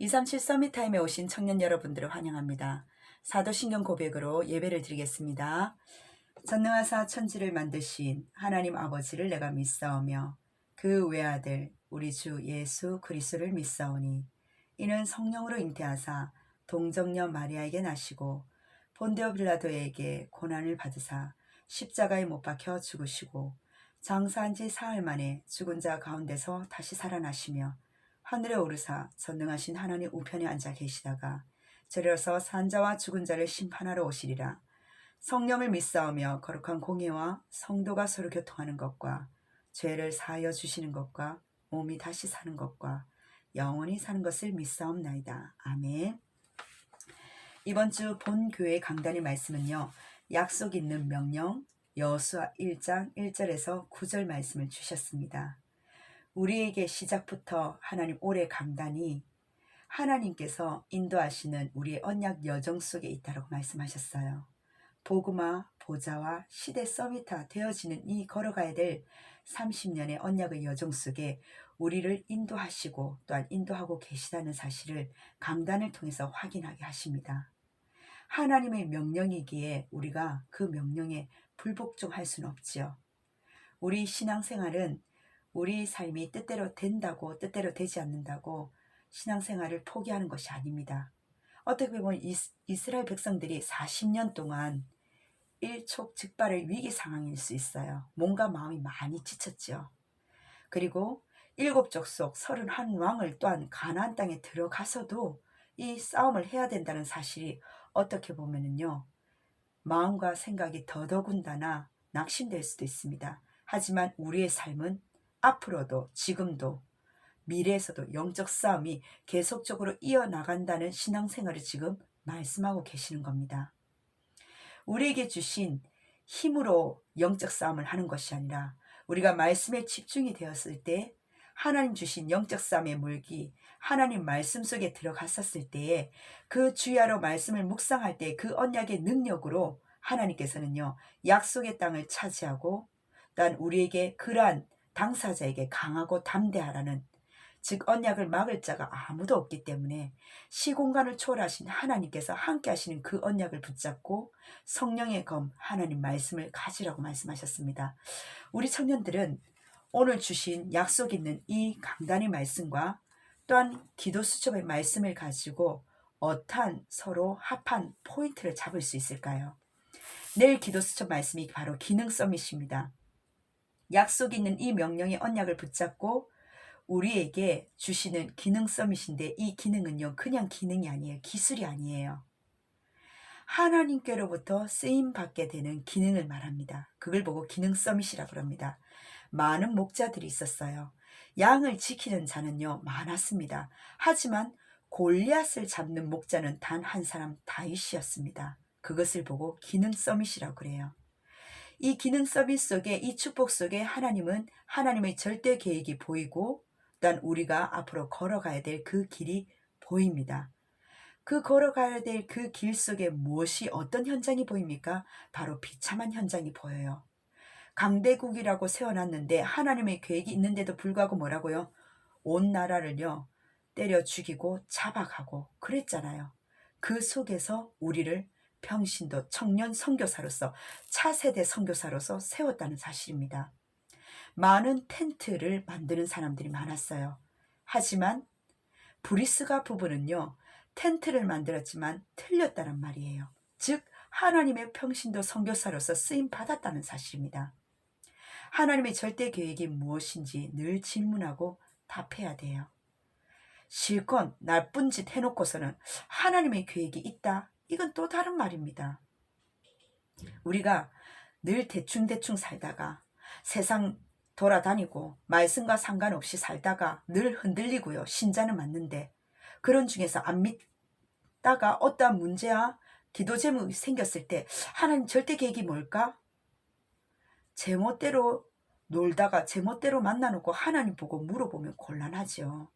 237 서밋타임에 오신 청년 여러분들을 환영합니다. 사도신경 고백으로 예배를 드리겠습니다. 전능하사 천지를 만드신 하나님 아버지를 내가 믿사오며 그 외아들 우리 주 예수 그리스도를 믿사오니 이는 성령으로 잉태하사 동정녀 마리아에게 나시고 본디오 빌라도에게 고난을 받으사 십자가에 못 박혀 죽으시고 장사한 지 사흘 만에 죽은 자 가운데서 다시 살아나시며 하늘에 오르사 전능하신 하나님 우편에 앉아 계시다가 저려서 산자와 죽은 자를 심판하러 오시리라. 성령을 믿사오며 거룩한 공예와 성도가 서로 교통하는 것과 죄를 사하여 주시는 것과 몸이 다시 사는 것과 영원히 사는 것을 믿사옵나이다. 아멘. 이번 주 본교회 강단의 말씀은요, 약속 있는 명령 여호수아 1장 1절에서 9절 말씀을 주셨습니다. 우리에게 시작부터 하나님 올해 강단이 하나님께서 인도하시는 우리의 언약 여정 속에 있다고 말씀하셨어요. 복음화, 보좌와 시대 서밋화 되어지는 이 걸어가야 될 30년의 언약의 여정 속에 우리를 인도하시고 또한 인도하고 계시다는 사실을 강단을 통해서 확인하게 하십니다. 하나님의 명령이기에 우리가 그 명령에 불복종할 수는 없지요. 우리 신앙생활은 우리 삶이 뜻대로 된다고 뜻대로 되지 않는다고 신앙생활을 포기하는 것이 아닙니다. 어떻게 보면 이스라엘 백성들이 40년 동안 일촉즉발의 위기 상황일 수 있어요. 몸과 마음이 많이 지쳤죠. 그리고 7족속 31왕을 또한 가나안 땅에 들어가서도 이 싸움을 해야 된다는 사실이 어떻게 보면은요, 마음과 생각이 더더군다나 낙심될 수도 있습니다. 하지만 우리의 삶은 앞으로도 지금도 미래에서도 영적 싸움이 계속적으로 이어나간다는 신앙생활을 지금 말씀하고 계시는 겁니다. 우리에게 주신 힘으로 영적 싸움을 하는 것이 아니라 우리가 말씀에 집중이 되었을 때 하나님 주신 영적 싸움의 물기, 하나님 말씀 속에 들어갔었을 때에 그 주야로 말씀을 묵상할 때 그 언약의 능력으로 하나님께서는요, 약속의 땅을 차지하고 또한 우리에게 그러한 당사자에게 강하고 담대하라는, 즉 언약을 막을 자가 아무도 없기 때문에 시공간을 초월하신 하나님께서 함께 하시는 그 언약을 붙잡고 성령의 검 하나님 말씀을 가지라고 말씀하셨습니다. 우리 청년들은 오늘 주신 약속 있는 이 강단의 말씀과 또한 기도 수첩의 말씀을 가지고 어떠한 서로 합한 포인트를 잡을 수 있을까요? 내일 기도 수첩 말씀이 바로 기능 서밋입니다. 약속 있는 이 명령의 언약을 붙잡고 우리에게 주시는 기능 서밋인데, 이 기능은요, 그냥 기능이 아니에요. 기술이 아니에요. 하나님께로부터 쓰임받게 되는 기능을 말합니다. 그걸 보고 기능 서밋이라고 합니다. 많은 목자들이 있었어요. 양을 지키는 자는요, 많았습니다. 하지만 골리앗을 잡는 목자는 단 한 사람, 다윗이었습니다. 그것을 보고 기능 서밋이라고 그래요. 이 기능 서비스 속에, 이 축복 속에 하나님은 하나님의 절대 계획이 보이고 또한 우리가 앞으로 걸어가야 될 그 길이 보입니다. 그 걸어가야 될 그 길 속에 무엇이, 어떤 현장이 보입니까? 바로 비참한 현장이 보여요. 강대국이라고 세워놨는데 하나님의 계획이 있는데도 불구하고 뭐라고요? 온 나라를요, 때려 죽이고 잡아가고 그랬잖아요. 그 속에서 우리를 평신도 청년 선교사로서, 차세대 선교사로서 세웠다는 사실입니다. 많은 텐트를 만드는 사람들이 많았어요. 하지만 브리스가 부부는요, 텐트를 만들었지만 틀렸다는 말이에요. 즉 하나님의 평신도 선교사로서 쓰임 받았다는 사실입니다. 하나님의 절대 계획이 무엇인지 늘 질문하고 답해야 돼요. 실컷 나쁜 짓 해놓고서는 하나님의 계획이 있다? 이건 또 다른 말입니다. 우리가 늘 대충대충 살다가 세상 돌아다니고 말씀과 상관없이 살다가 늘 흔들리고요. 신자는 맞는데 그런 중에서 안 믿다가 어떠한 문제와 기도 제목이 생겼을 때 하나님 절대 계획이 뭘까? 제멋대로 놀다가 제멋대로 만나놓고 하나님 보고 물어보면 곤란하죠.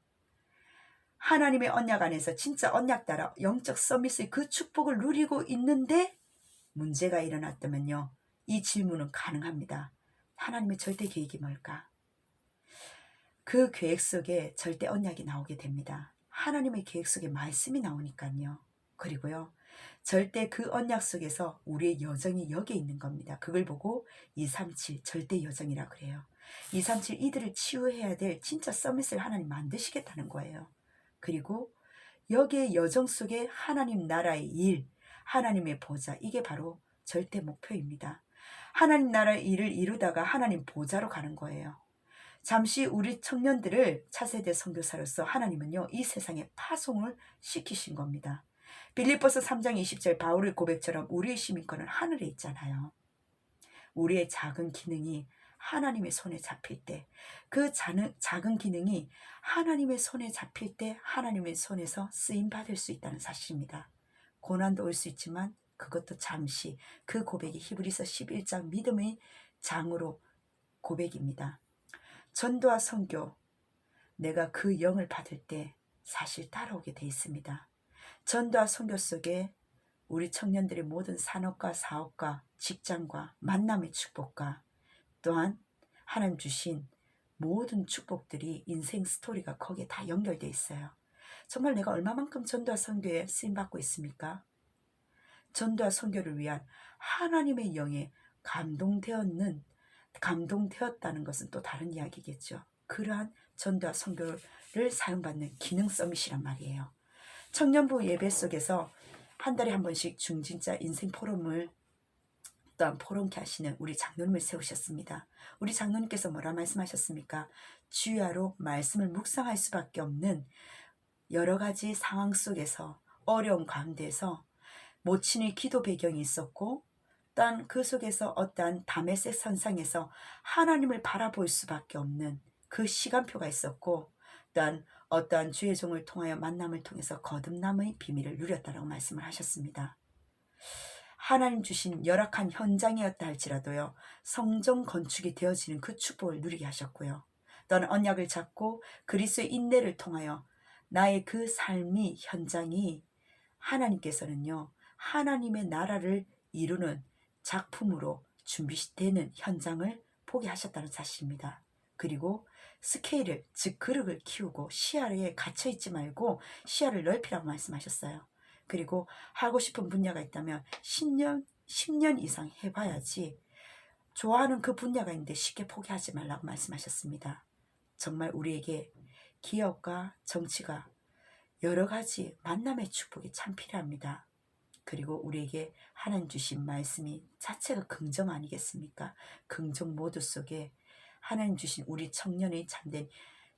하나님의 언약 안에서 진짜 언약 따라 영적 서밋의 그 축복을 누리고 있는데 문제가 일어났다면요, 이 질문은 가능합니다. 하나님의 절대 계획이 뭘까? 그 계획 속에 절대 언약이 나오게 됩니다. 하나님의 계획 속에 말씀이 나오니까요. 그리고요, 절대 그 언약 속에서 우리의 여정이 여기에 있는 겁니다. 그걸 보고 237 절대 여정이라 그래요. 237 이들을 치유해야 될 진짜 서밋을 하나님 만드시겠다는 거예요. 그리고 여기에 여정 속에 하나님 나라의 일, 하나님의 보좌, 이게 바로 절대 목표입니다. 하나님 나라의 일을 이루다가 하나님 보좌로 가는 거예요. 잠시 우리 청년들을 차세대 선교사로서 하나님은요, 이 세상에 파송을 시키신 겁니다. 빌립보서 3장 20절 바울의 고백처럼 우리의 시민권은 하늘에 있잖아요. 우리의 작은 기능이 하나님의 손에 잡힐 때, 그 작은 기능이 하나님의 손에 잡힐 때 하나님의 손에서 쓰임받을 수 있다는 사실입니다. 고난도 올 수 있지만 그것도 잠시, 그 고백이 히브리서 11장 믿음의 장으로 고백입니다. 전도와 선교, 내가 그 영을 받을 때 사실 따라오게 돼 있습니다. 전도와 선교 속에 우리 청년들의 모든 산업과 사업과 직장과 만남의 축복과 또한 하나님 주신 모든 축복들이 인생 스토리가 거기에 다 연결되어 있어요. 정말 내가 얼마만큼 전도와 선교에 쓰임받고 있습니까? 전도와 선교를 위한 하나님의 영에 감동되었다는 것은 또 다른 이야기겠죠. 그러한 전도와 선교를 사용받는 기능 서밋이란 말이에요. 청년부 예배 속에서 한 달에 한 번씩 중진자 인생 포럼을 또한 포럼케 하시는 우리 장로님을 세우셨습니다. 우리 장로님께서 뭐라 말씀하셨습니까? 주야로 말씀을 묵상할 수밖에 없는 여러 가지 상황 속에서, 어려운 가운데에서 모친의 기도 배경이 있었고, 또한 그 속에서 어떠한 다메섹 선상에서 하나님을 바라볼 수밖에 없는 그 시간표가 있었고, 또한 어떠한 주의 종을 통하여 만남을 통해서 거듭남의 비밀을 누렸다라고 말씀을 하셨습니다. 하나님 주신 열악한 현장이었다 할지라도요, 성전 건축이 되어지는 그 축복을 누리게 하셨고요. 또한 언약을 잡고 그리스도의 인내를 통하여 나의 그 삶이, 현장이 하나님께서는요, 하나님의 나라를 이루는 작품으로 준비되는 현장을 보게 하셨다는 사실입니다. 그리고 스케일을, 즉 그릇을 키우고 시야에 갇혀있지 말고 시야를 넓히라고 말씀하셨어요. 그리고 하고 싶은 분야가 있다면 10년 이상 해봐야지, 좋아하는 그 분야가 있는데 쉽게 포기하지 말라고 말씀하셨습니다. 정말 우리에게 기업과 정치가 여러 가지 만남의 축복이 참 필요합니다. 그리고 우리에게 하나님 주신 말씀이 자체가 긍정 아니겠습니까? 긍정 모드 속에 하나님 주신 우리 청년의 참된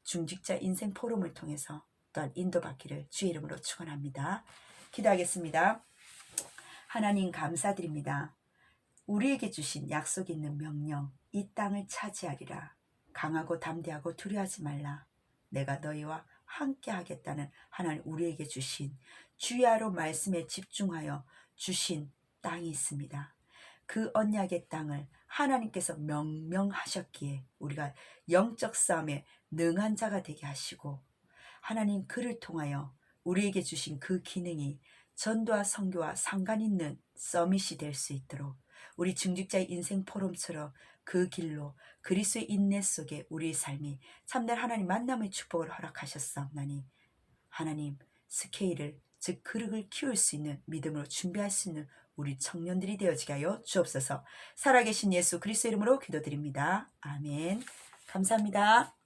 중직자 인생 포럼을 통해서 또한 인도받기를 주의 이름으로 축원합니다. 기도하겠습니다. 하나님 감사드립니다. 우리에게 주신 약속 있는 명령, 이 땅을 차지하리라. 강하고 담대하고 두려워하지 말라. 내가 너희와 함께 하겠다는 하나님 우리에게 주신 주야로 말씀에 집중하여 주신 땅이 있습니다. 그 언약의 땅을 하나님께서 명명하셨기에 우리가 영적 싸움에 능한 자가 되게 하시고, 하나님 그를 통하여 우리에게 주신 그 기능이 전도와 선교와 상관 있는 서밋이 될 수 있도록 우리 중직자의 인생 포럼처럼 그 길로 그리스도의 인내 속에 우리의 삶이 참된 하나님 만남의 축복을 허락하셨사옵나니, 하나님 스케일을, 즉 그릇을 키울 수 있는 믿음으로 준비할 수 있는 우리 청년들이 되어지게 하여 주옵소서. 살아계신 예수 그리스도 이름으로 기도드립니다. 아멘. 감사합니다.